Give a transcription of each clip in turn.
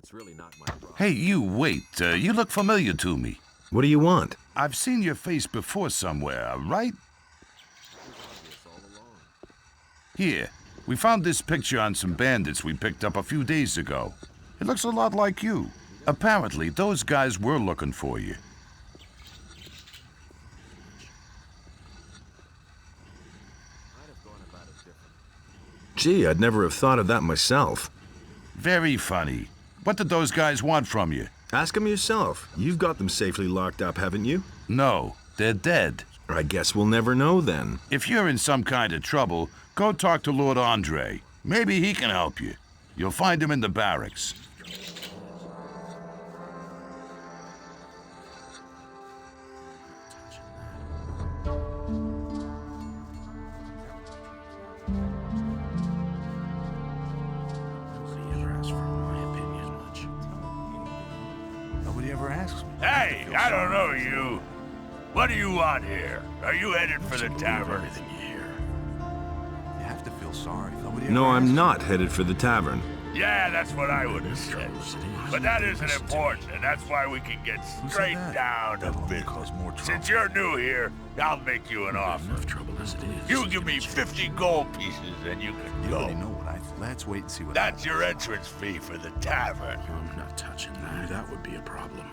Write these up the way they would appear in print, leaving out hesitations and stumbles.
That's really not my problem. Hey, you, wait. You look familiar to me. What do you want? I've seen your face before somewhere, right? Here, we found this picture on some bandits we picked up a few days ago. It looks a lot like you. Apparently, those guys were looking for you. Gee, I'd never have thought of that myself. Very funny. What did those guys want from you? Ask them yourself. You've got them safely locked up, haven't you? No, they're dead. I guess we'll never know then. If you're in some kind of trouble, go talk to Lord Andre. Maybe he can help you. You'll find him in the barracks. Nobody ever asks me. Hey, I don't know you. What do you want here? Are you headed for the tavern? You have to feel sorry. Nobody No, ever I'm asks not headed for the tavern. Yeah, that's what I would have said. But that isn't important, and that's why we can get straight down to business. Since you're new here, I'll make you an offer. You give me 50 gold pieces, and you can You go. already know what I think. Let's wait and see what That's your entrance fee for the tavern. I'm not touching that. That would be a problem.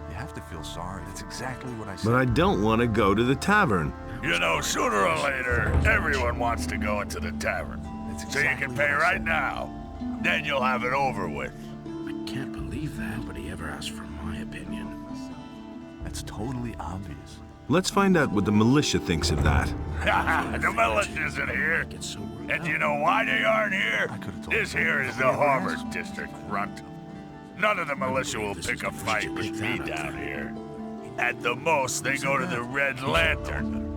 You have to feel sorry. That's exactly what I said. But I don't want to go to the tavern. You know, sooner or later, everyone wants to go into the tavern. That's So you exactly can pay what I right said. now. Then you'll have it over with. I can't believe that. Nobody ever asked for my opinion. That's totally obvious. Let's find out what the militia thinks of that. The militia isn't here. Get so worried. And do you know why they aren't here? I could've told This you. here is the Nobody ever Harbor asked. District, runt. None of the militia will pick a fight with me down here. At the most, they go to the Red Lantern.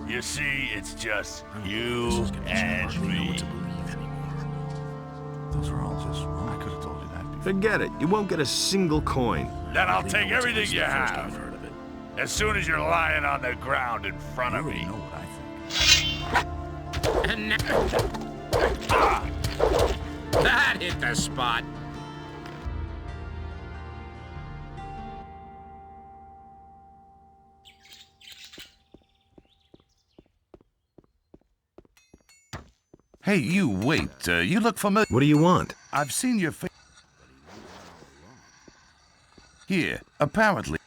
You see, it's just you and I don't know me. what to believe anymore. Those were all just wrong. I could have told you that before. Forget it. You won't get a single coin. Then I'll I take know it's everything the you first have. I've heard of it. As soon as you're lying on the ground in front You of already me. know what I think. That hit the spot. Hey, you, wait. You look familiar. What do you want? I've seen your face. Here, apparently.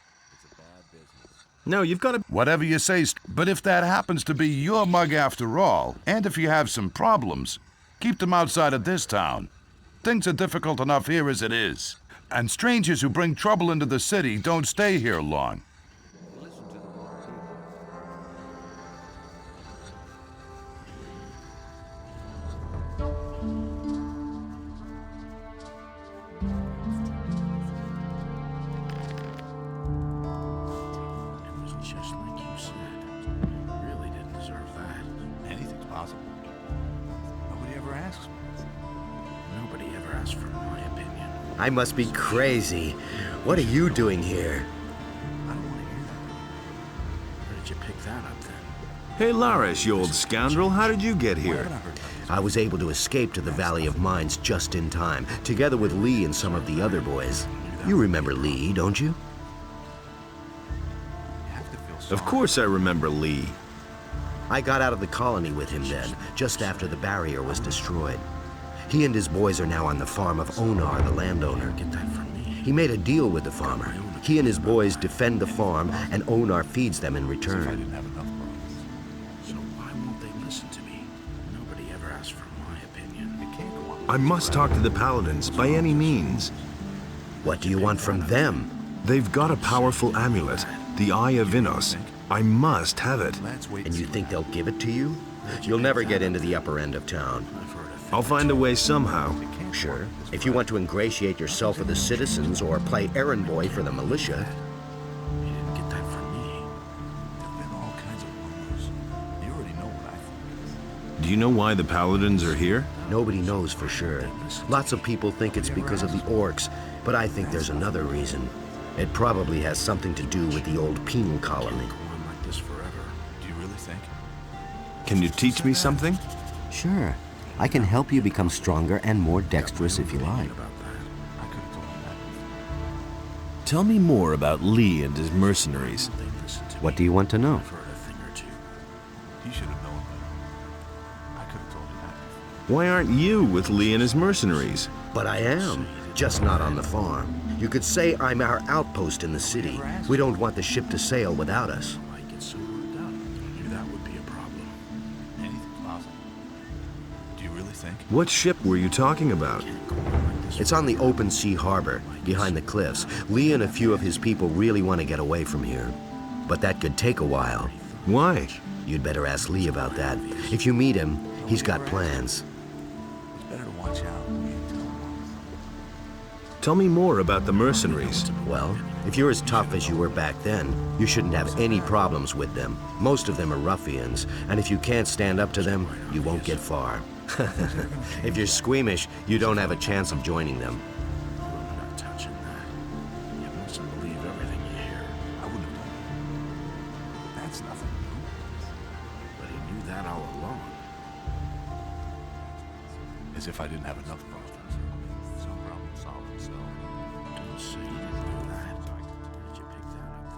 No, you've got to... Whatever you say, but if that happens to be your mug after all, and if you have some problems, keep them outside of this town. Things are difficult enough here as it is. And strangers who bring trouble into the city don't stay here long. It was just like you said. Really didn't deserve that. Anything's possible. Nobody ever asks me. Nobody ever asked for my opinion. I must be crazy. What are you doing here? I don't want to hear that. Where did you pick that up then? Hey, Larish, you old scoundrel. How did you get Why here? haven't I heard about this? I was able to escape to the Valley of Mines just in time, together with Lee and some of the other boys. You remember Lee, don't you? You have to feel sorry. Of course I remember Lee. I got out of the colony with him then, just after the barrier was destroyed. He and his boys are now on the farm of Onar, the landowner. Get that from me. He made a deal with the farmer. He and his boys defend the farm, and Onar feeds them in If I return. didn't have enough problems. So why won't they listen to me? Nobody ever asked for my opinion. You can't go on. I must talk to the paladins by any means. What do you want from them? They've got a powerful amulet, the Eye of Vinos. I must have it. Let's wait And see you what think they'll give it to you? You'll never get into the upper end of town. I've heard of I'll find a way somehow. Sure. If you want to ingratiate yourself with the citizens or play errand boy for the militia, You didn't get that from me. There've been all kinds of rumors. You already know what I think. Do you know why the paladins are here? nobody knows for sure. Lots of people think it's because of the orcs, but I think there's another reason. It probably has something to do with the old penal colony. Go on like this forever. Do you really think? Can you teach me something? Sure. I can help you become stronger and more dexterous if you like. About that. Tell me more about Lee and his mercenaries. They listen to What me. do you want to know? I've heard a thing or two. He should have known better. I could have told you that before. Why aren't you with Lee and his mercenaries? But I am, just not on the farm. You could say I'm our outpost in the city. We don't want the ship to sail without us. I get so worked out. I knew that would be a problem. Anything's possible. Do you really think? What ship were you talking about? It's on the open sea harbor, behind the cliffs. Lee and a few of his people really want to get away from here. But that could take a while. Why? You'd better ask Lee about that. If you meet him, he's got plans. It's better to watch out when you tell him. Tell me more about the mercenaries. Well, if you're as tough as you were back then, you shouldn't have any problems with them. Most of them are ruffians, and if you can't stand up to them, you won't get far. If you're squeamish, you don't have a chance of joining them. I'm not touching that. You mustn't believe everything you hear. I wouldn't have done it. That's nothing new. But he knew that all along. As if I didn't have enough problems. Some problems solve themselves. Don't say you didn't do that. Where did you pick that up?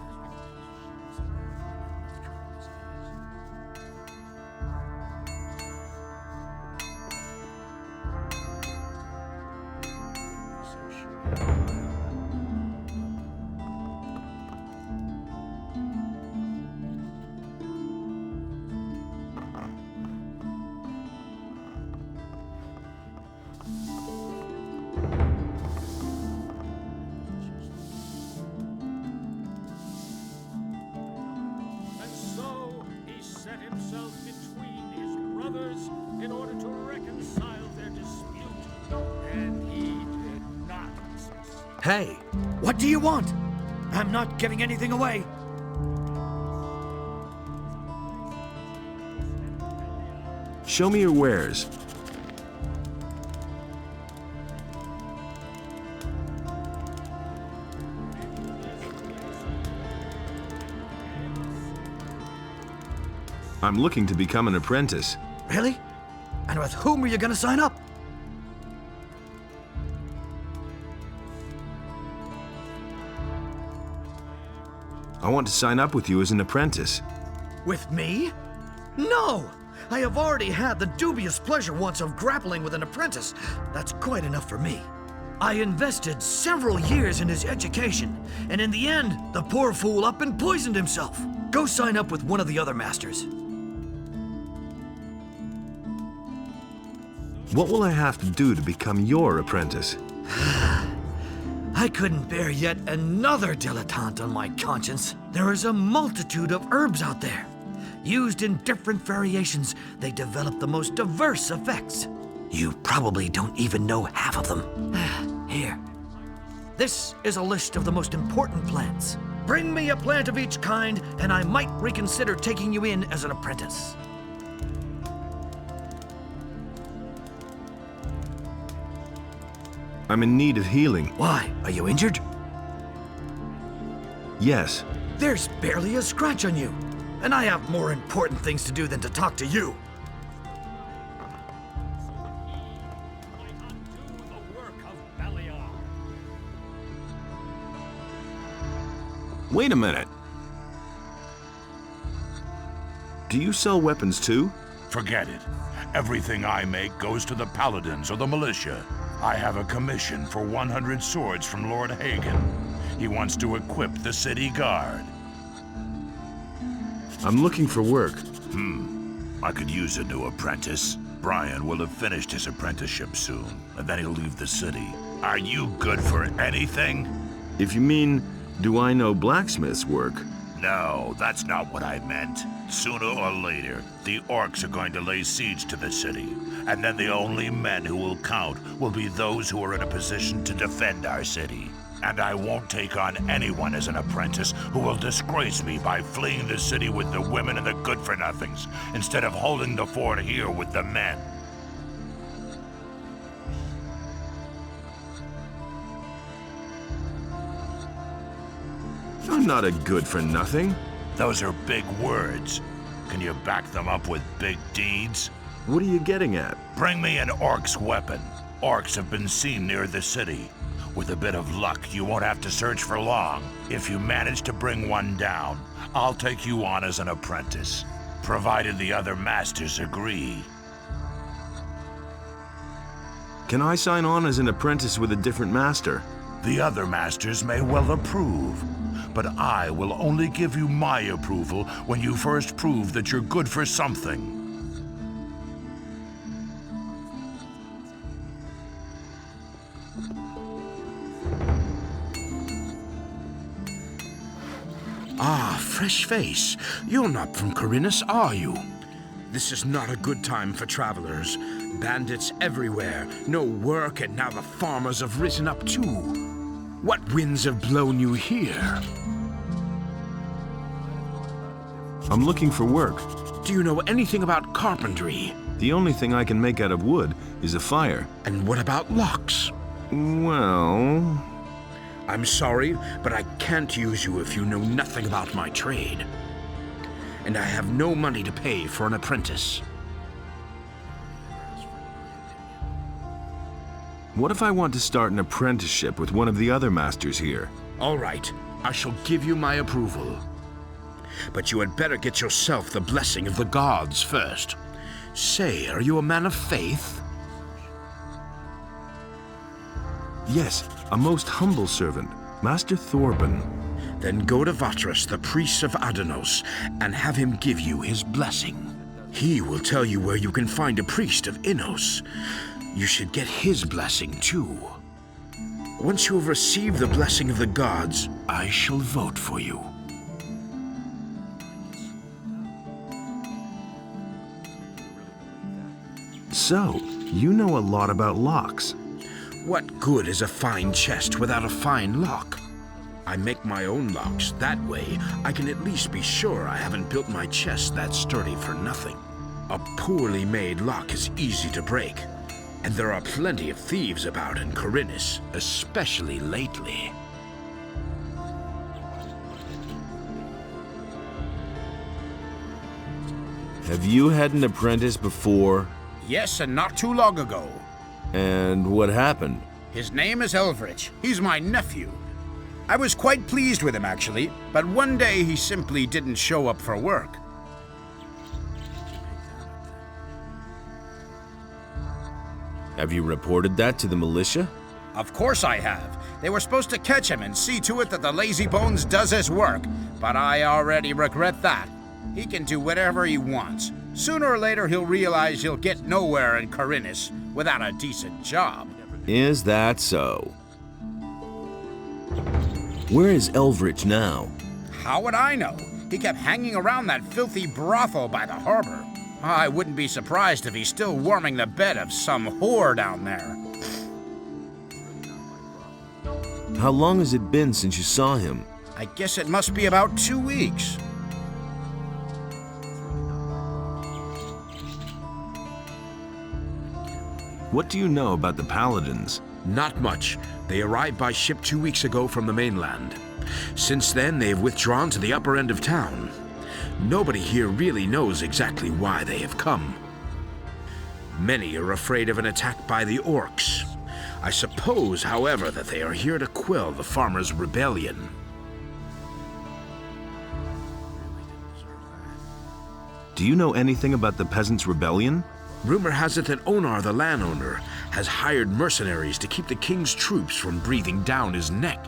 So sure. And so he set himself between his brothers in order to reconcile their dispute. And he did not succeed. Hey, what do you want? I'm not giving anything away. Show me your wares. I'm looking to become an apprentice. Really? And with whom are you gonna sign up? I want to sign up with you as an apprentice. With me? No! I have already had the dubious pleasure once of grappling with an apprentice. That's quite enough for me. I invested several years in his education, and in the end, the poor fool up and poisoned himself. Go sign up with one of the other masters. What will I have to do to become your apprentice? I couldn't bear yet another dilettante on my conscience. There is a multitude of herbs out there. Used in different variations, they develop the most diverse effects. You probably don't even know half of them. Here. This is a list of the most important plants. Bring me a plant of each kind, and I might reconsider taking you in as an apprentice. I'm in need of healing. Why? Are you injured? Yes. There's barely a scratch on you, and I have more important things to do than to talk to you. Might undo the work of Beliar. Wait a minute. Do you sell weapons too? Forget it. Everything I make goes to the paladins or the militia. I have a commission for 100 swords from Lord Hagen. He wants to equip the city guard. I'm looking for work. I could use a new apprentice. Brian will have finished his apprenticeship soon, and then he'll leave the city. Are you good for anything? If you mean, do I know blacksmith's work? No, that's not what I meant. Sooner or later, the orcs are going to lay siege to the city, and then the only men who will count will be those who are in a position to defend our city. And I won't take on anyone as an apprentice who will disgrace me by fleeing the city with the women and the good-for-nothings, instead of holding the fort here with the men. I'm not a good-for-nothing. Those are big words. Can you back them up with big deeds? What are you getting at? Bring me an orc's weapon. Orcs have been seen near the city. With a bit of luck, you won't have to search for long. If you manage to bring one down, I'll take you on as an apprentice, provided the other masters agree. Can I sign on as an apprentice with a different master? The other masters may well approve, but I will only give you my approval when you first prove that you're good for something. Ah, fresh face. You're not from Corinus, are you? This is not a good time for travelers. Bandits everywhere, no work, and now the farmers have risen up too. What winds have blown you here? I'm looking for work. Do you know anything about carpentry? The only thing I can make out of wood is a fire. And what about locks? Well... I'm sorry, but I can't use you if you know nothing about my trade. And I have no money to pay for an apprentice. What if I want to start an apprenticeship with one of the other masters here? All right, I shall give you my approval. But you had better get yourself the blessing of the gods first. Say, are you a man of faith? Yes, a most humble servant, Master Thorben. Then go to Vatras, the priest of Adanos, and have him give you his blessing. He will tell you where you can find a priest of Innos. You should get his blessing too. Once you have received the blessing of the gods, I shall vote for you. So, you know a lot about locks. What good is a fine chest without a fine lock? I make my own locks. That way, I can at least be sure I haven't built my chest that sturdy for nothing. A poorly made lock is easy to break, and there are plenty of thieves about in Corinus, especially lately. Have you had an apprentice before? Yes, and not too long ago. And what happened? His name is Elvrich. He's my nephew. I was quite pleased with him, actually, but one day he simply didn't show up for work. Have you reported that to the militia? Of course I have. They were supposed to catch him and see to it that the lazy bones does his work, but I already regret that. He can do whatever he wants. Sooner or later he'll realize he'll get nowhere in Corinus without a decent job. Is that so? Where is Elvrich now? How would I know? He kept hanging around that filthy brothel by the harbor. I wouldn't be surprised if he's still warming the bed of some whore down there. How long has it been since you saw him? I guess it must be about 2 weeks. What do you know about the Paladins? Not much. They arrived by ship 2 weeks ago from the mainland. Since then, they have withdrawn to the upper end of town. Nobody here really knows exactly why they have come. Many are afraid of an attack by the orcs. I suppose, however, that they are here to quell the farmers' rebellion. Do you know anything about the Peasants' Rebellion? Rumor has it that Onar, the landowner, has hired mercenaries to keep the king's troops from breathing down his neck.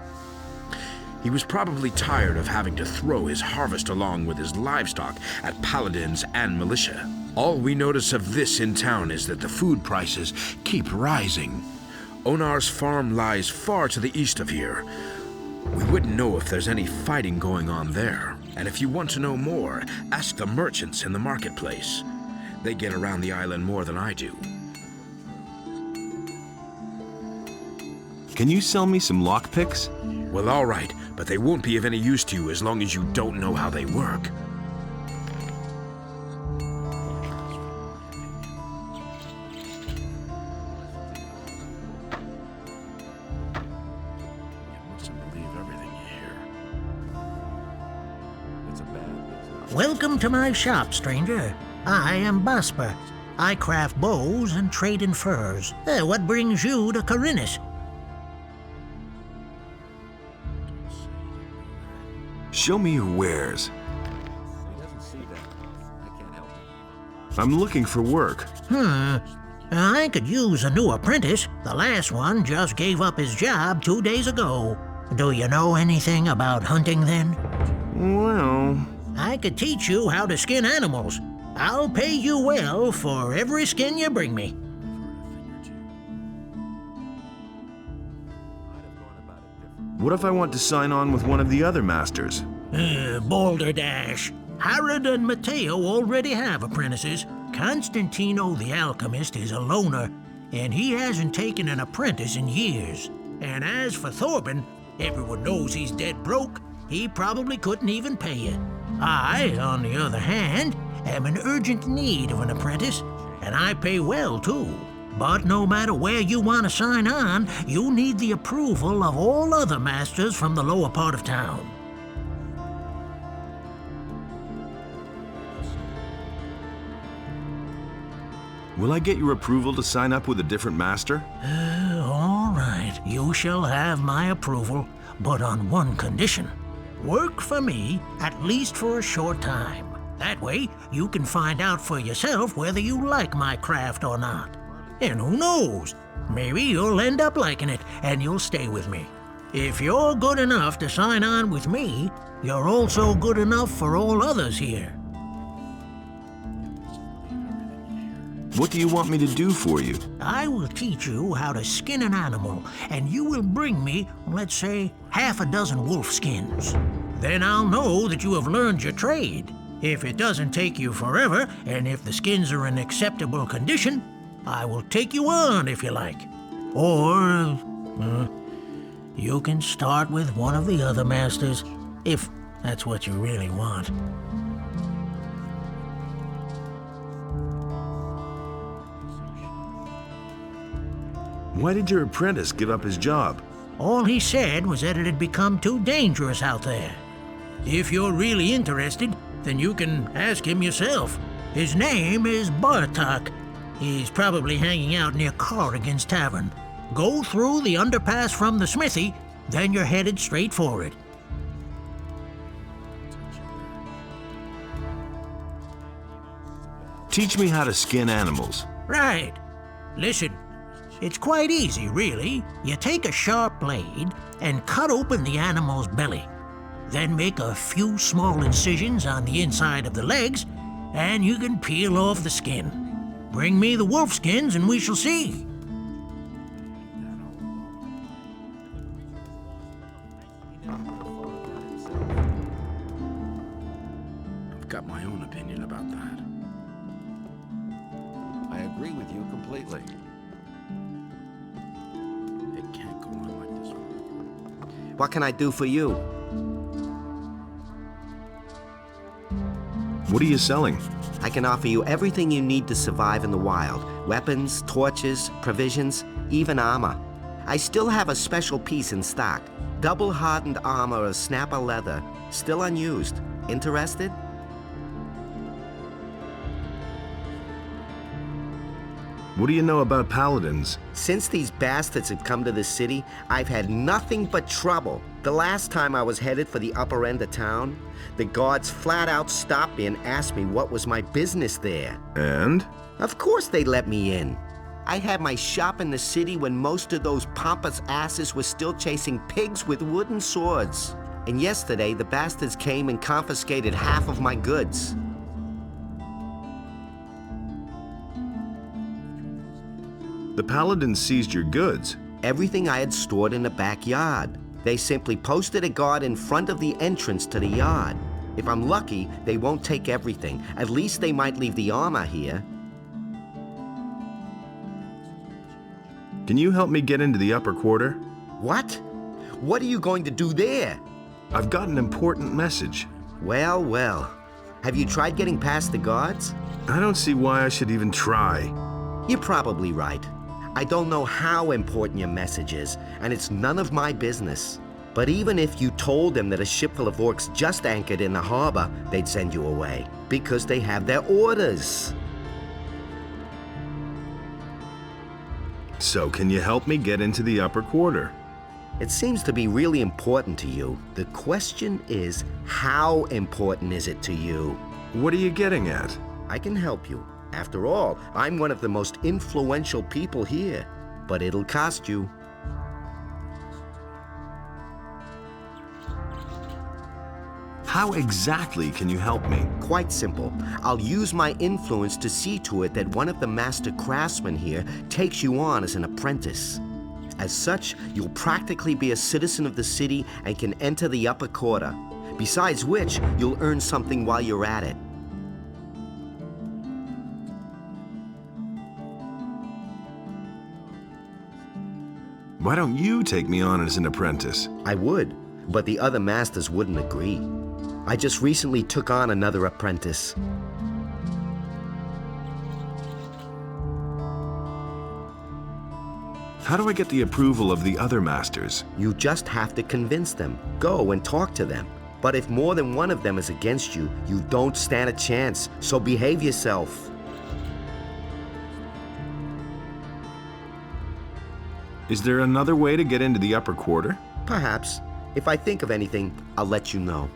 He was probably tired of having to throw his harvest along with his livestock at paladins and militia. All we notice of this in town is that the food prices keep rising. Onar's farm lies far to the east of here. We wouldn't know if there's any fighting going on there. And if you want to know more, ask the merchants in the marketplace. They get around the island more than I do. Can you sell me some lockpicks? Well, all right, but they won't be of any use to you as long as you don't know how they work. Welcome to my shop, stranger. I am Basper. I craft bows and trade in furs. What brings you to Corinus? Show me your wares. I'm looking for work. I could use a new apprentice. The last one just gave up his job 2 days ago. Do you know anything about hunting then? Well... I could teach you how to skin animals. I'll pay you well for every skin you bring me. What if I want to sign on with one of the other masters? Boulder Dash. Herod and Matteo already have apprentices. Constantino the alchemist is a loner, and he hasn't taken an apprentice in years. And as for Thorben, everyone knows he's dead broke. He probably couldn't even pay it. I, on the other hand, am in urgent need of an apprentice, and I pay well too. But no matter where you want to sign on, you need the approval of all other masters from the lower part of town. Will I get your approval to sign up with a different master? All right, you shall have my approval, but on one condition. Work for me, at least for a short time. That way, you can find out for yourself whether you like my craft or not. And who knows, maybe you'll end up liking it and you'll stay with me. If you're good enough to sign on with me, you're also good enough for all others here. What do you want me to do for you? I will teach you how to skin an animal, and you will bring me, let's say, 6 wolf skins. Then I'll know that you have learned your trade. If it doesn't take you forever, and if the skins are in acceptable condition, I will take you on if you like. Or, you can start with one of the other masters, if that's what you really want. Why did your apprentice give up his job? All he said was that it had become too dangerous out there. If you're really interested, then you can ask him yourself. His name is Bartok. He's probably hanging out near Corrigan's Tavern. Go through the underpass from the smithy, then you're headed straight for it. Teach me how to skin animals. Right. Listen, it's quite easy, really. You take a sharp blade and cut open the animal's belly. Then make a few small incisions on the inside of the legs, and you can peel off the skin. Bring me the wolf skins and we shall see. I've got my own opinion about that. I agree with you completely. It can't go on like this. What can I do for you? What are you selling? I can offer you everything you need to survive in the wild. Weapons, torches, provisions, even armor. I still have a special piece in stock. Double hardened armor of snapper leather, still unused. Interested? What do you know about paladins? Since these bastards have come to the city, I've had nothing but trouble. The last time I was headed for the upper end of town, the guards flat out stopped me and asked me what was my business there. And? Of course they let me in. I had my shop in the city when most of those pompous asses were still chasing pigs with wooden swords. And yesterday, the bastards came and confiscated half of my goods. The paladins seized your goods. Everything I had stored in the backyard. They simply posted a guard in front of the entrance to the yard. If I'm lucky, they won't take everything. At least they might leave the armor here. Can you help me get into the upper quarter? What? What are you going to do there? I've got an important message. Well, well. Have you tried getting past the guards? I don't see why I should even try. You're probably right. I don't know how important your message is, and it's none of my business. But even if you told them that a ship full of orcs just anchored in the harbor, they'd send you away, because they have their orders. So can you help me get into the upper quarter? It seems to be really important to you. The question is, how important is it to you? What are you getting at? I can help you. After all, I'm one of the most influential people here. But it'll cost you. How exactly can you help me? Quite simple. I'll use my influence to see to it that one of the master craftsmen here takes you on as an apprentice. As such, you'll practically be a citizen of the city and can enter the upper quarter. Besides which, you'll earn something while you're at it. Why don't you take me on as an apprentice? I would, but the other masters wouldn't agree. I just recently took on another apprentice. How do I get the approval of the other masters? You just have to convince them. Go and talk to them. But if more than one of them is against you, you don't stand a chance, so behave yourself. Is there another way to get into the upper quarter? Perhaps. If I think of anything, I'll let you know.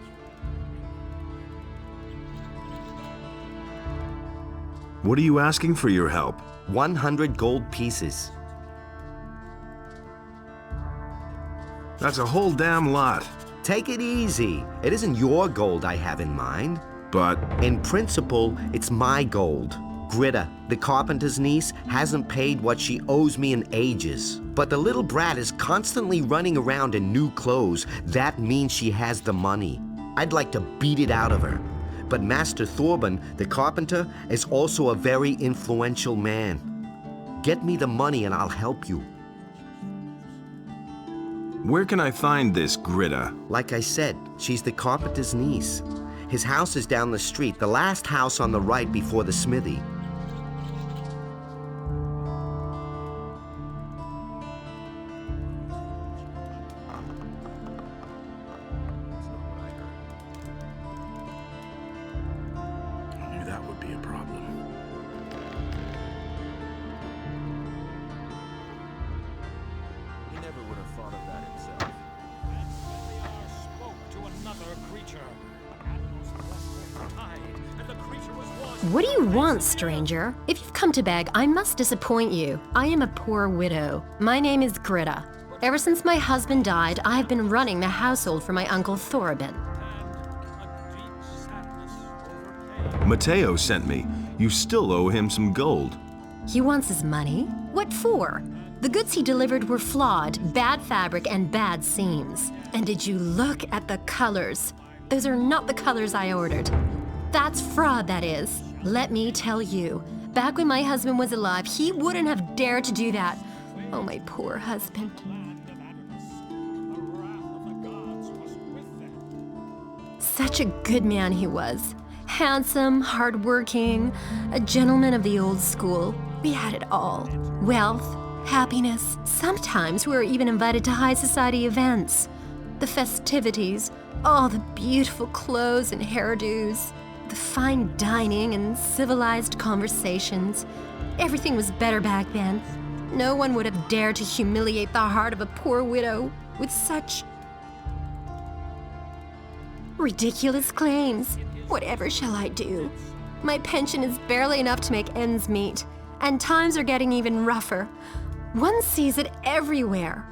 What are you asking for your help? 100 gold pieces. That's a whole damn lot. Take it easy. It isn't your gold I have in mind. But in principle, it's my gold. Gritta, the carpenter's niece, hasn't paid what she owes me in ages. But the little brat is constantly running around in new clothes. That means she has the money. I'd like to beat it out of her. But Master Thorben, the carpenter, is also a very influential man. Get me the money and I'll help you. Where can I find this Gritta? Like I said, she's the carpenter's niece. His house is down the street, the last house on the right before the smithy. I knew that would be a problem. He never would have thought of that himself. And Beliar spoke to another creature. Animals left their tide, and the creature was washed. What do you want, stranger? If you've come to beg, I must disappoint you. I am a poor widow. My name is Gritta. Ever since my husband died, I have been running the household for my uncle Thorben. Matteo sent me. You still owe him some gold. He wants his money? What for? The goods he delivered were flawed, bad fabric, and bad seams. And did you look at the colors? Those are not the colors I ordered. That's fraud, that is. Let me tell you, back when my husband was alive, he wouldn't have dared to do that. Oh, my poor husband. Such a good man he was. Handsome, hardworking, a gentleman of the old school. We had it all. Wealth, happiness. Sometimes we were even invited to high society events. The festivities, all the beautiful clothes and hairdos, the fine dining and civilized conversations. Everything was better back then. No one would have dared to humiliate the heart of a poor widow with such ridiculous claims. Whatever shall I do? My pension is barely enough to make ends meet, and times are getting even rougher. One sees it everywhere.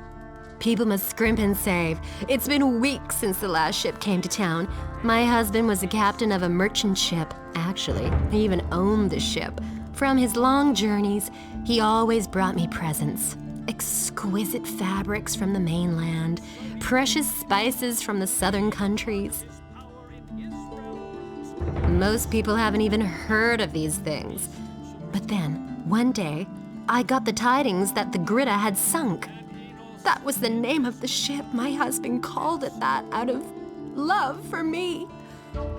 People must scrimp and save. It's been weeks since the last ship came to town. My husband was the captain of a merchant ship. Actually, he even owned the ship. From his long journeys, he always brought me presents. Exquisite fabrics from the mainland, precious spices from the southern countries. Most people haven't even heard of these things. But then, one day, I got the tidings that the Gritta had sunk. That was the name of the ship. My husband called it that out of love for me.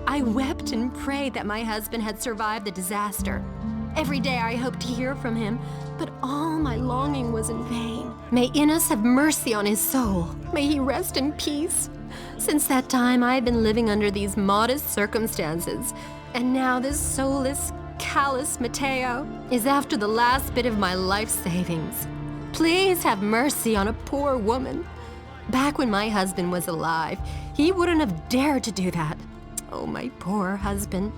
I wept and prayed that my husband had survived the disaster. Every day I hoped to hear from him, but all my longing was in vain. May Innes have mercy on his soul. May he rest in peace. Since that time, I have been living under these modest circumstances, and now this soulless, callous Matteo is after the last bit of my life savings. Please have mercy on a poor woman. Back when my husband was alive, he wouldn't have dared to do that. Oh, my poor husband.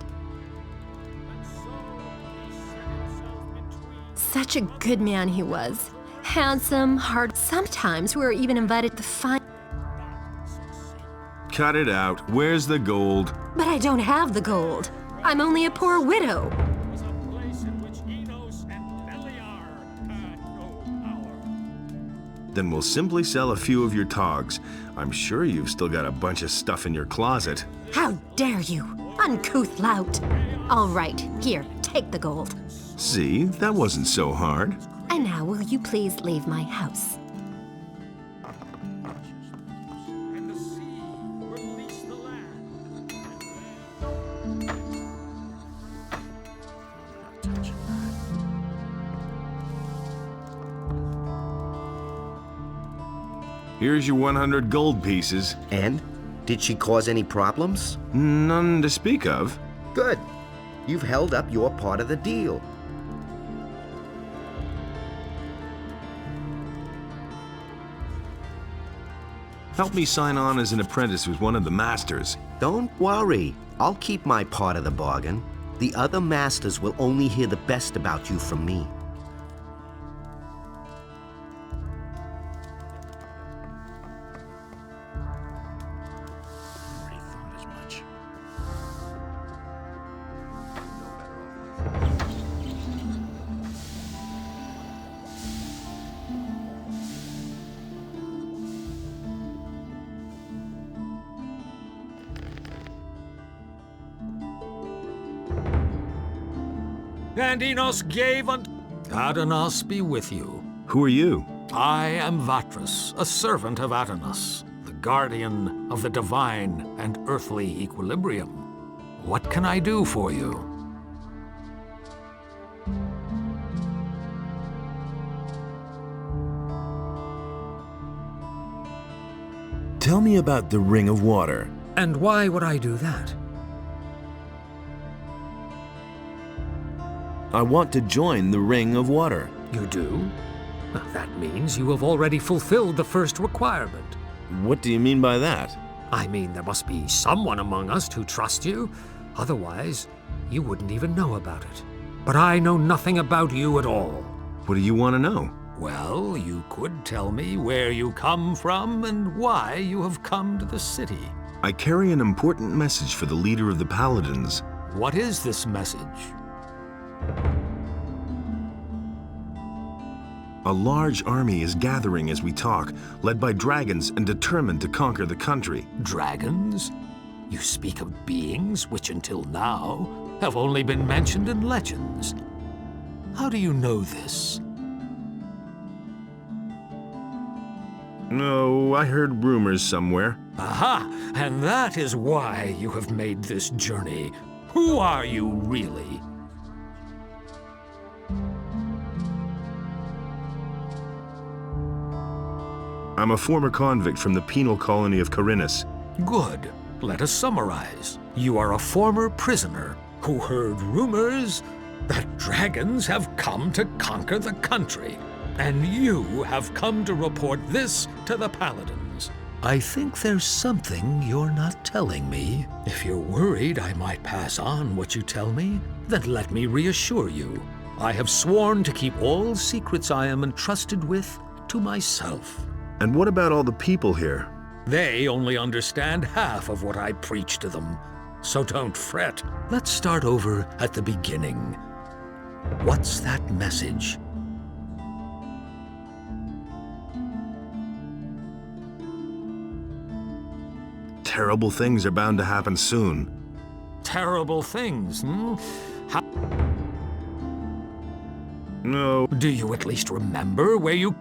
Such a good man he was. Handsome, hard. Sometimes we were even invited to find. Cut it out. Where's the gold? But I don't have the gold. I'm only a poor widow. Was a place in which Enos and Beliar had no power. Then we'll simply sell a few of your togs. I'm sure you've still got a bunch of stuff in your closet. How dare you, uncouth lout. All right, here, take the gold. See, that wasn't so hard. And now will you please leave my house? And the sea released the land. Here's your 100 gold pieces. And? Did she cause any problems? None to speak of. Good. You've held up your part of the deal. Help me sign on as an apprentice with one of the masters. Don't worry. I'll keep my part of the bargain. The other masters will only hear the best about you from me. Already thought as much. And Enos gave unto... Adanos be with you. Who are you? I am Vatras, a servant of Adanos, the guardian of the divine and earthly equilibrium. What can I do for you? Tell me about the Ring of Water. And why would I do that? I want to join the Ring of Water. You do? Well, that means you have already fulfilled the first requirement. What do you mean by that? I mean, there must be someone among us who trusts you. Otherwise, you wouldn't even know about it. But I know nothing about you at all. What do you want to know? Well, you could tell me where you come from and why you have come to the city. I carry an important message for the leader of the Paladins. What is this message? A large army is gathering as we talk, led by dragons and determined to conquer the country. Dragons? You speak of beings which until now have only been mentioned in legends. How do you know this? No, I heard rumors somewhere. Aha! And that is why you have made this journey. Who are you really? I'm a former convict from the penal colony of Corinus. Good. Let us summarize. You are a former prisoner who heard rumors that dragons have come to conquer the country, and you have come to report this to the Paladins. I think there's something you're not telling me. If you're worried I might pass on what you tell me, then let me reassure you. I have sworn to keep all secrets I am entrusted with to myself. And what about all the people here? They only understand half of what I preach to them, so don't fret. Let's start over at the beginning. What's that message? Terrible things are bound to happen soon. Terrible things, hmm? How... No. Do you at least remember where you...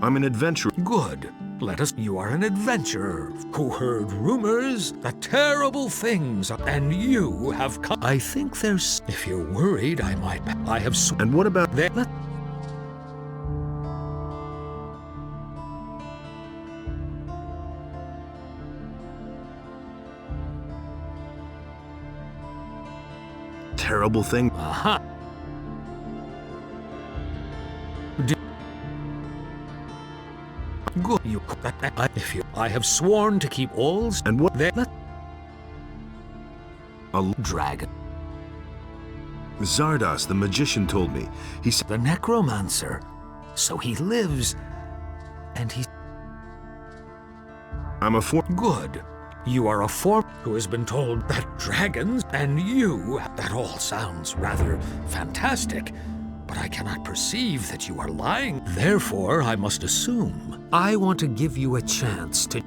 I'm an adventurer. Good. Let us... You are an adventurer who heard rumors that terrible things, and you have come... I think there's... If you're worried, I might... I have... And what about... Let... Terrible thing. Aha. Good. I have sworn to keep all. And what? A dragon. Zardos, the magician, told me. He said the necromancer. So he lives, and he. I'm a Good. You are a who has been told that dragons and you. That all sounds rather fantastic, but I cannot perceive that you are lying. Therefore, I must assume. I want to give you a chance to.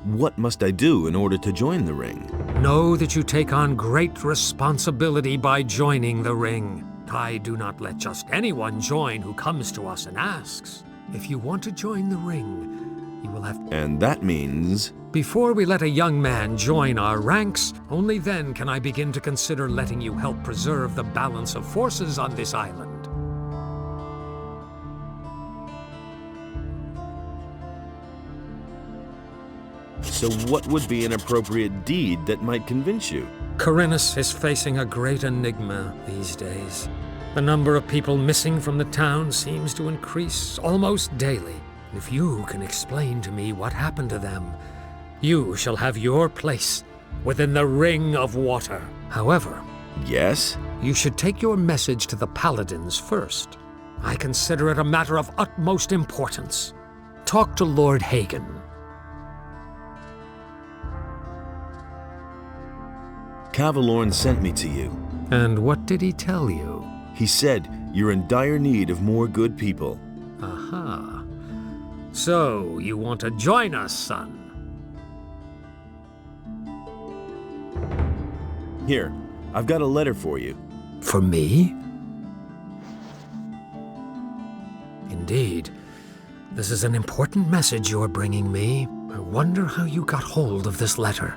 What must I do in order to join the ring? Know that you take on great responsibility by joining the ring. I do not let just anyone join who comes to us and asks. If you want to join the ring, you will have to. And that means. Before we let a young man join our ranks, only then can I begin to consider letting you help preserve the balance of forces on this island. So what would be an appropriate deed that might convince you? Khorinis is facing a great enigma these days. The number of people missing from the town seems to increase almost daily. If you can explain to me what happened to them, you shall have your place within the Ring of Water. However, yes? You should take your message to the paladins first. I consider it a matter of utmost importance. Talk to Lord Hagen. Cavalorn sent me to you. And what did he tell you? He said you're in dire need of more good people. Aha. So, you want to join us, son? Here, I've got a letter for you. For me? Indeed. This is an important message you're bringing me. I wonder how you got hold of this letter.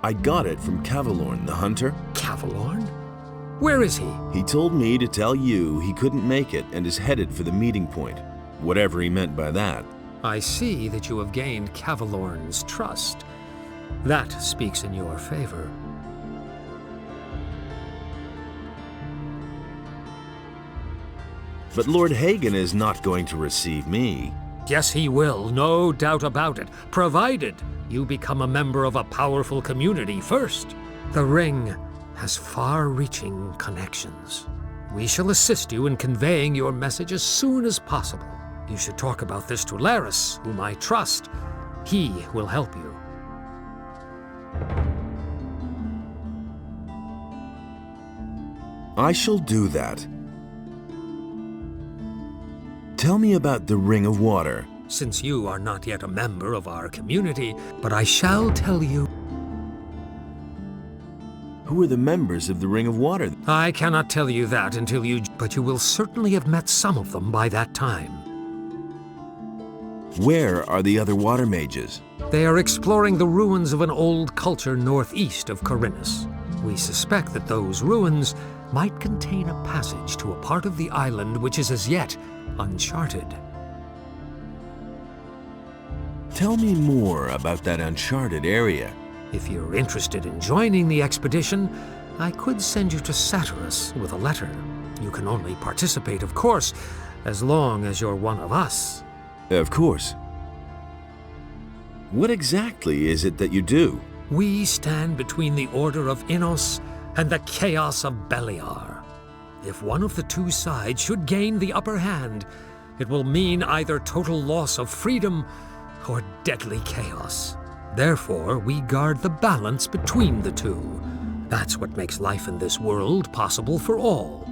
I got it from Cavalorn, the hunter. Cavalorn? Where is he? He told me to tell you he couldn't make it and is headed for the meeting point. Whatever he meant by that. I see that you have gained Cavalorn's trust. That speaks in your favor. But Lord Hagen is not going to receive me. Yes, he will, no doubt about it, provided you become a member of a powerful community first. The ring has far-reaching connections. We shall assist you in conveying your message as soon as possible. You should talk about this to Laris, whom I trust. He will help you. I shall do that. Tell me about the Ring of Water. Since you are not yet a member of our community, but I shall tell you. Who are the members of the Ring of Water? I cannot tell you that until you... But you will certainly have met some of them by that time. Where are the other water mages? They are exploring the ruins of an old culture northeast of Khorinis. We suspect that those ruins might contain a passage to a part of the island which is as yet uncharted. Tell me more about that uncharted area. If you're interested in joining the expedition, I could send you to Satyrus with a letter. You can only participate, of course, as long as you're one of us. Of course. What exactly is it that you do? We stand between the Order of Innos and the chaos of Beliar. If one of the two sides should gain the upper hand, it will mean either total loss of freedom or deadly chaos. Therefore, we guard the balance between the two. That's what makes life in this world possible for all.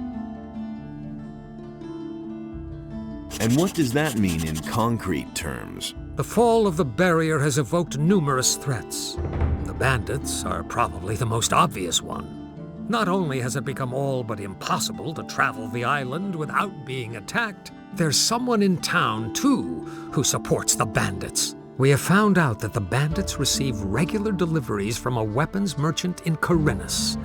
And what does that mean in concrete terms? The fall of the barrier has evoked numerous threats. The bandits are probably the most obvious one. Not only has it become all but impossible to travel the island without being attacked, there's someone in town, too, who supports the bandits. We have found out that the bandits receive regular deliveries from a weapons merchant in Khorinis.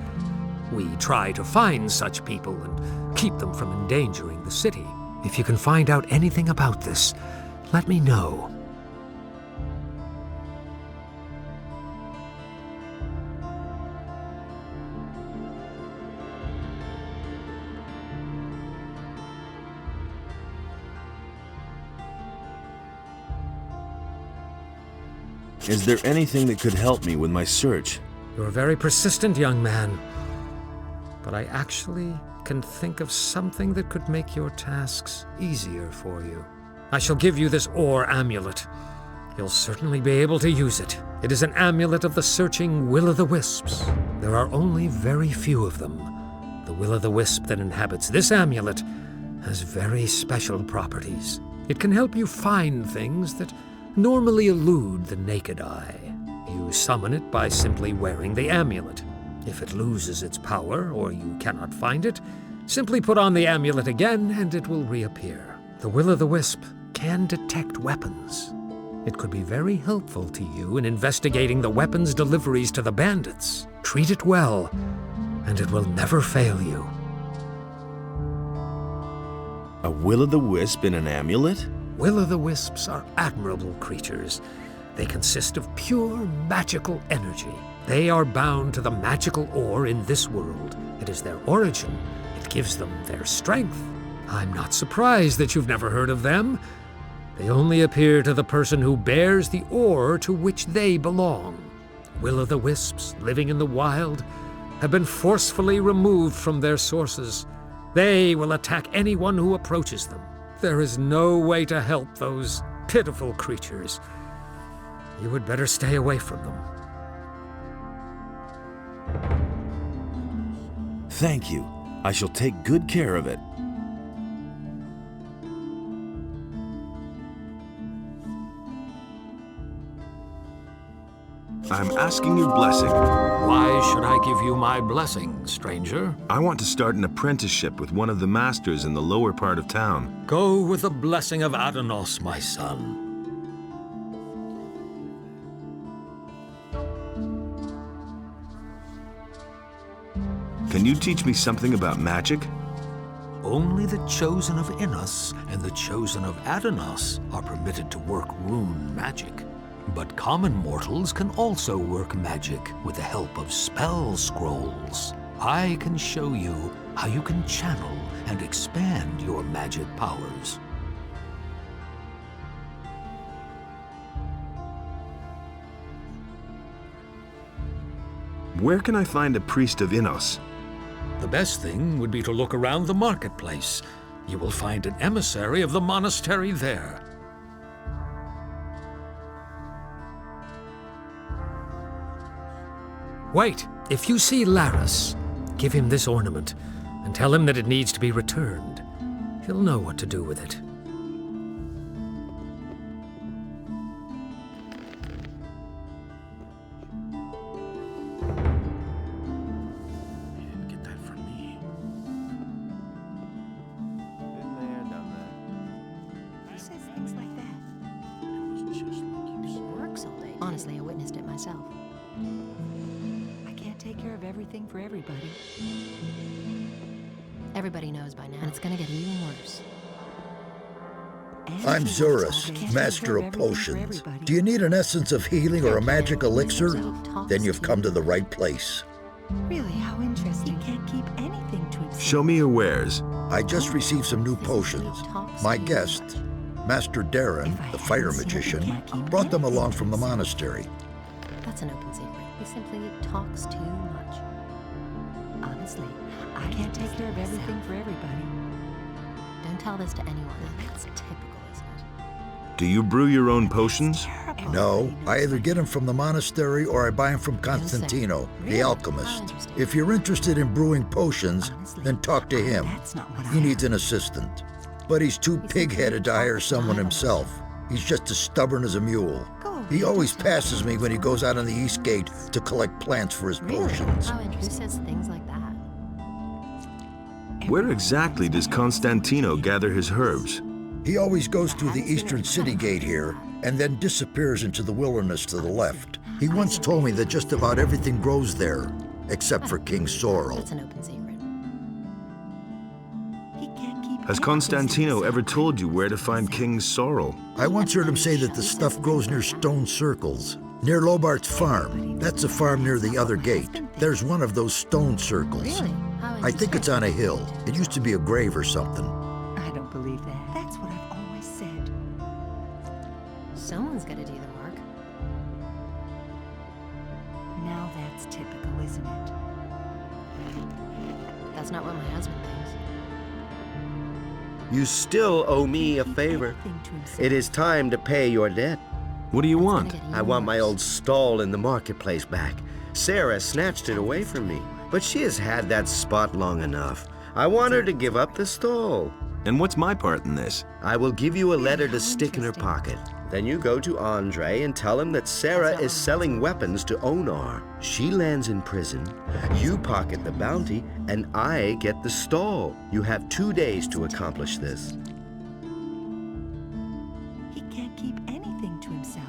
We try to find such people and keep them from endangering the city. If you can find out anything about this, let me know. Is there anything that could help me with my search? You're a very persistent young man. But I actually can think of something that could make your tasks easier for you. I shall give you this ore amulet. You'll certainly be able to use it. It is an amulet of the searching will-o'-the-wisps. There are only very few of them. The will-o'-the-wisp that inhabits this amulet has very special properties. It can help you find things that normally elude the naked eye. You summon it by simply wearing the amulet. If it loses its power, or you cannot find it, simply put on the amulet again and it will reappear. The will-o'-the-wisp can detect weapons. It could be very helpful to you in investigating the weapons deliveries to the bandits. Treat it well, and it will never fail you. A will-o'-the-wisp in an amulet? Will-o'-the-wisps are admirable creatures. They consist of pure magical energy. They are bound to the magical ore in this world. It is their origin. It gives them their strength. I'm not surprised that you've never heard of them. They only appear to the person who bears the ore to which they belong. Will-o'-the-wisps living in the wild have been forcefully removed from their sources. They will attack anyone who approaches them. There is no way to help those pitiful creatures. You would better stay away from them. Thank you. I shall take good care of it. I'm asking your blessing. Why should I give you my blessing, stranger? I want to start an apprenticeship with one of the masters in the lower part of town. Go with the blessing of Adanos, my son. Can you teach me something about magic? Only the chosen of Innos and the chosen of Adanos are permitted to work rune magic. But common mortals can also work magic with the help of spell scrolls. I can show you how you can channel and expand your magic powers. Where can I find a priest of Innos? The best thing would be to look around the marketplace. You will find an emissary of the monastery there. Wait, if you see Laris, give him this ornament and tell him that it needs to be returned. He'll know what to do with it. Get that from me. Been there, done that. Who says things like that? It was just like you He works all day. Honestly, I witnessed it myself. I can't take care of everything for everybody. Everybody knows by now, and it's gonna get even worse. I'm Zurus, master of potions. Do you need an essence of healing or a magic elixir? Then you've come to the right place. Really, how interesting. He can't keep anything to himself. Show me your wares. I just received some new potions. My guest, Master Darren, the fire magician, brought them along from the monastery. That's an open secret. He simply talks too much. Honestly, I can't take care of everything for everybody. Don't tell this to anyone. That's typical, isn't it? Do you brew your own potions? No, I either get them from the monastery or I buy them from Constantino, the alchemist. If you're interested in brewing potions, then talk to him. He needs an assistant. But he's too pig-headed to hire someone himself. He's just as stubborn as a mule. He always passes me when he goes out on the East Gate to collect plants for his potions. How interesting. Who says things like that? Where exactly does Constantino gather his herbs? He always goes through the eastern city gate here and then disappears into the wilderness to the left. He once told me that just about everything grows there, except for King Sorrel. That's an open secret. Has Constantino ever told you where to find King Sorrel? I once heard him say that the stuff grows near stone circles, near Lobart's farm. That's a farm near the other gate. There's one of those stone circles. Really? I think it's on a hill. It used to be a grave or something. I don't believe that. That's what I've always said. Someone's gotta do the work. That's typical, isn't it? That's not what my husband thinks. You still owe me a favor. It is time to pay your debt. What do you want? I want my old stall in the marketplace back. Sarah snatched it away from me, but she has had that spot long enough. I want her to give up the stall. And what's my part in this? I will give you a letter to stick in her pocket. Then you go to Andre and tell him that Sarah is selling weapons to Onar. She lands in prison, you pocket the bounty, and I get the stall. You have 2 days to accomplish this. He can't keep anything to himself.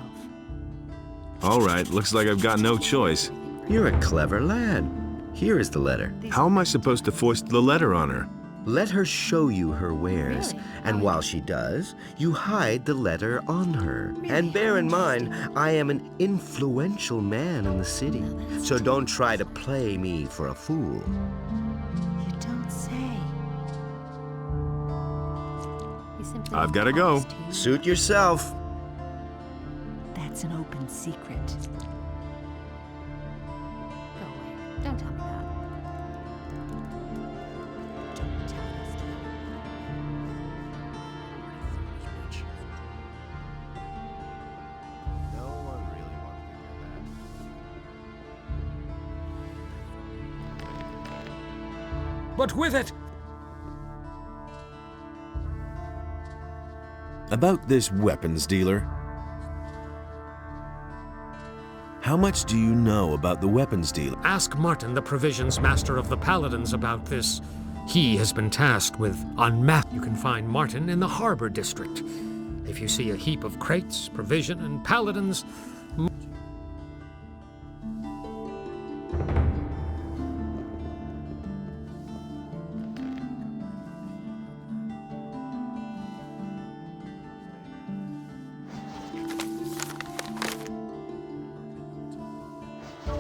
All right, looks like I've got no choice. You're a clever lad. Here is the letter. How am I supposed to foist the letter on her? Let her show you her wares, and while she does, you hide the letter on her. And bear in mind, I am an influential man in the city, so don't try to play me for a fool. You don't say. I've got to go. Suit yourself. That's an open secret. Go away. Don't tell me that. But with it, About this weapons dealer. How much do you know about the weapons dealer? ask Martin, the provisions master of the Paladins, about this. He has been tasked with unmapping. You can find Martin in the harbor district. If you see a heap of crates, provision, and paladins,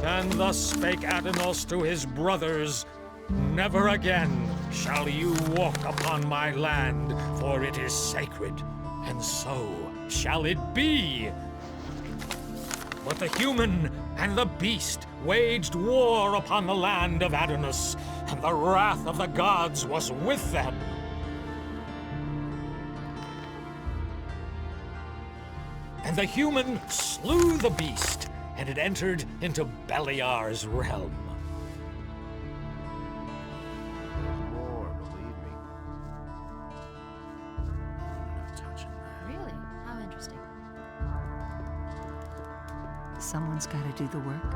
and thus spake Adanos to his brothers, never again shall you walk upon my land, for it is sacred, and so shall it be. But the human and the beast waged war upon the land of Adanos, and the wrath of the gods was with them. And the human slew the beast, and it entered into Beliar's realm. Really? How interesting. Someone's got to do the work.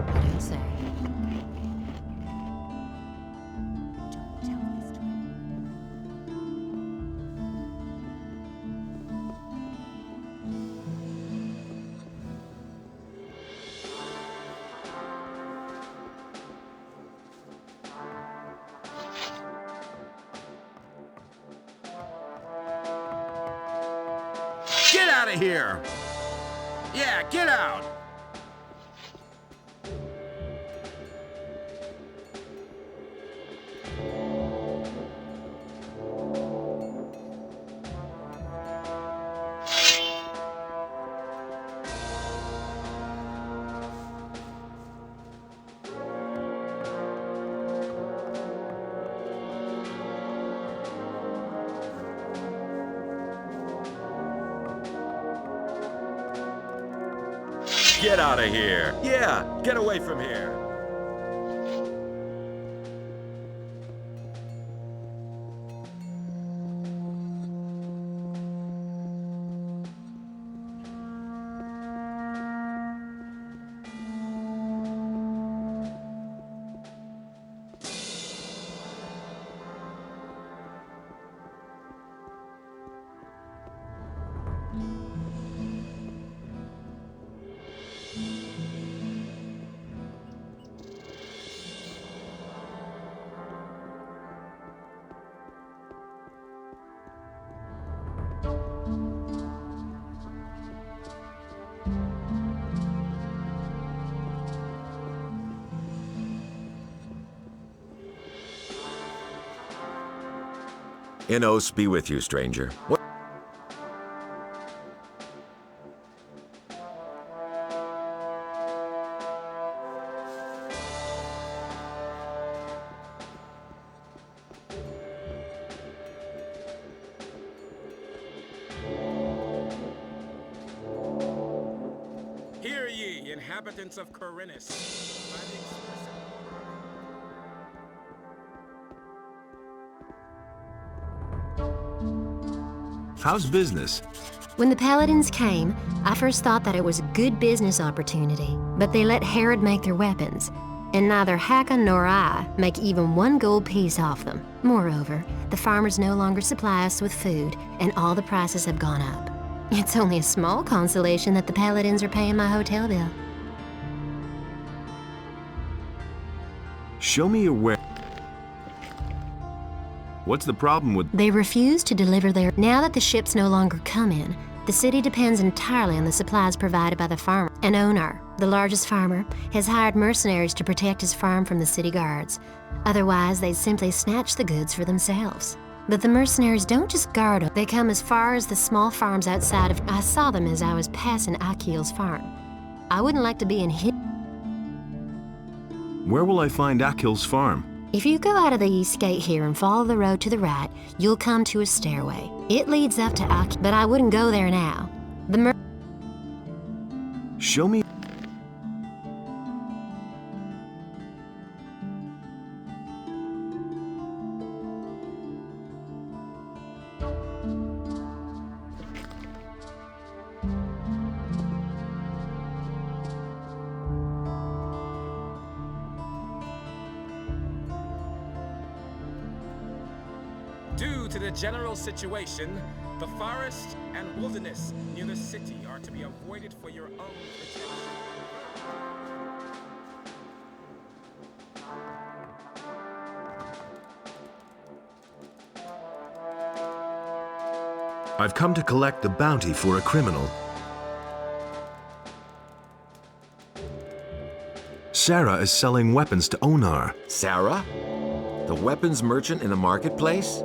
What do you say? Don't tell this to him. Get out of here! Yeah, get out! Get out of here. Yeah, get away from here. Inos be with you, stranger. What? Hear ye, inhabitants of Corinus. How's business? When the Paladins came, I first thought that it was a good business opportunity, but they let Herod make their weapons, and neither Hakon nor I make even one gold piece off them. Moreover, the farmers no longer supply us with food, and all the prices have gone up. It's only a small consolation that the Paladins are paying my hotel bill. Show me your ware. What's the problem with... They refuse to deliver their... Now that the ships no longer come in, the city depends entirely on the supplies provided by the farmer. And Onar, the largest farmer, has hired mercenaries to protect his farm from the city guards. Otherwise, they'd simply snatch the goods for themselves. But the mercenaries don't just guard them. They come as far as the small farms outside of... I saw them as I was passing Akil's farm. I wouldn't like to be in his... Where will I find Akil's farm? If you go out of the east gate here and follow the road to the right, you'll come to a stairway. It leads up to Akil, but I wouldn't go there now. Show me... Due to the general situation, the forest and wilderness near the city are to be avoided for your own protection. I've come to collect the bounty for a criminal. Sarah is selling weapons to Onar. Sarah? The weapons merchant in the marketplace?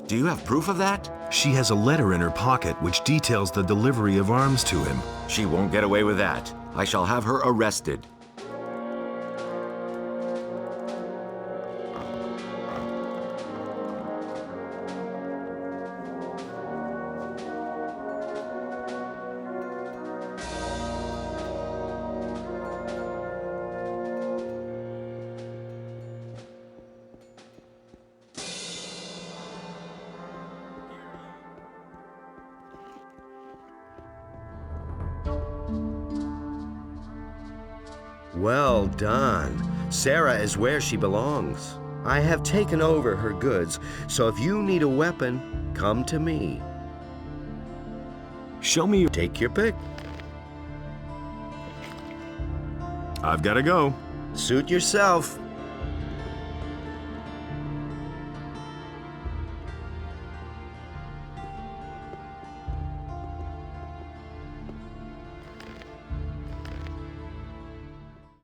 Do you have proof of that? She has a letter in her pocket which details the delivery of arms to him. She won't get away with that. I shall have her arrested. Well done. Sarah is where she belongs. I have taken over her goods, so if you need a weapon, come to me. Show me... Take your pick. I've got to go. Suit yourself.